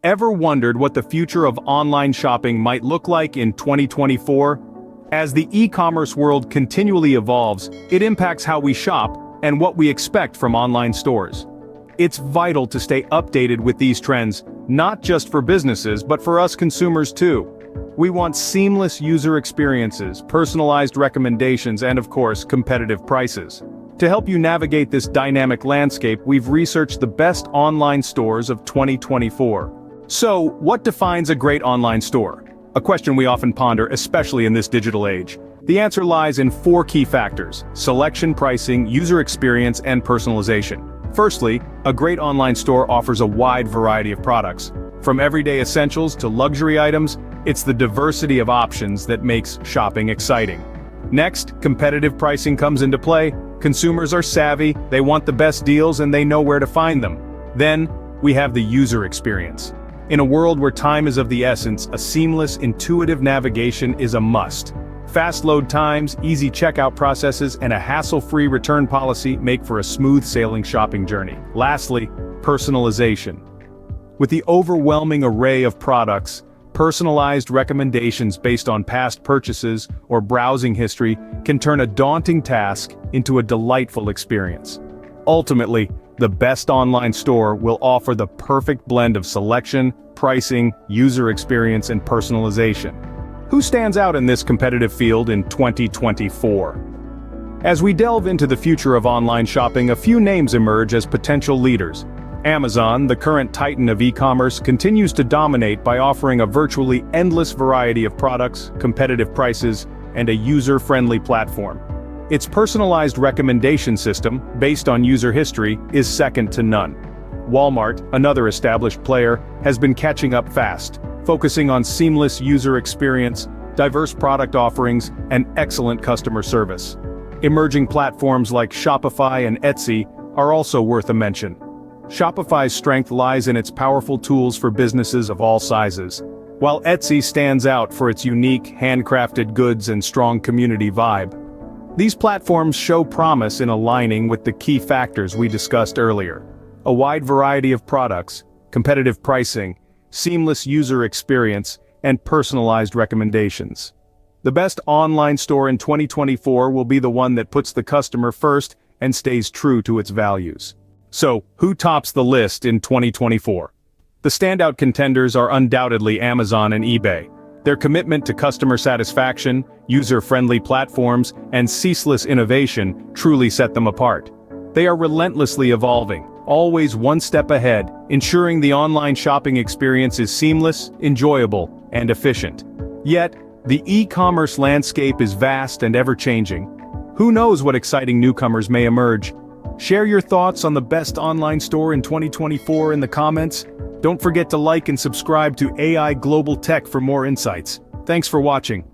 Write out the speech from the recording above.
Ever wondered what the future of online shopping might look like in 2024? As the e-commerce world continually evolves, it impacts how we shop and what we expect from online stores. It's vital to stay updated with these trends, not just for businesses but for us consumers too. We want seamless user experiences, personalized recommendations, and of course, competitive prices. To help you navigate this dynamic landscape, we've researched the best online stores of 2024. So, what defines a great online store? A question we often ponder, especially in this digital age. The answer lies in 4 key factors: selection, pricing, user experience, and personalization. Firstly, a great online store offers a wide variety of products. From everyday essentials to luxury items, it's the diversity of options that makes shopping exciting. Next, competitive pricing comes into play. Consumers are savvy, they want the best deals, and they know where to find them. Then, we have the user experience. In a world where time is of the essence, a seamless, intuitive navigation is a must. Fast load times, easy checkout processes, and a hassle-free return policy make for a smooth-sailing shopping journey. Lastly, personalization. With the overwhelming array of products, personalized recommendations based on past purchases or browsing history can turn a daunting task into a delightful experience. Ultimately, the best online store will offer the perfect blend of selection, pricing, user experience, and personalization. Who stands out in this competitive field in 2024? As we delve into the future of online shopping, a few names emerge as potential leaders. Amazon, the current titan of e-commerce, continues to dominate by offering a virtually endless variety of products, competitive prices, and a user-friendly platform. Its personalized recommendation system, based on user history, is second to none. Walmart, another established player, has been catching up fast, focusing on seamless user experience, diverse product offerings, and excellent customer service. Emerging platforms like Shopify and Etsy are also worth a mention. Shopify's strength lies in its powerful tools for businesses of all sizes, while Etsy stands out for its unique, handcrafted goods and strong community vibe. These platforms show promise in aligning with the key factors we discussed earlier: a wide variety of products, competitive pricing, seamless user experience, and personalized recommendations. The best online store in 2024 will be the one that puts the customer first and stays true to its values. So, who tops the list in 2024? The standout contenders are undoubtedly Amazon and eBay. Their commitment to customer satisfaction, user-friendly platforms, and ceaseless innovation truly set them apart. They are relentlessly evolving, always one step ahead, ensuring the online shopping experience is seamless, enjoyable, and efficient. Yet, the e-commerce landscape is vast and ever-changing. Who knows what exciting newcomers may emerge? Share your thoughts on the best online store in 2024 in the comments. Don't forget to like and subscribe to AI Global Tech for more insights. Thanks for watching.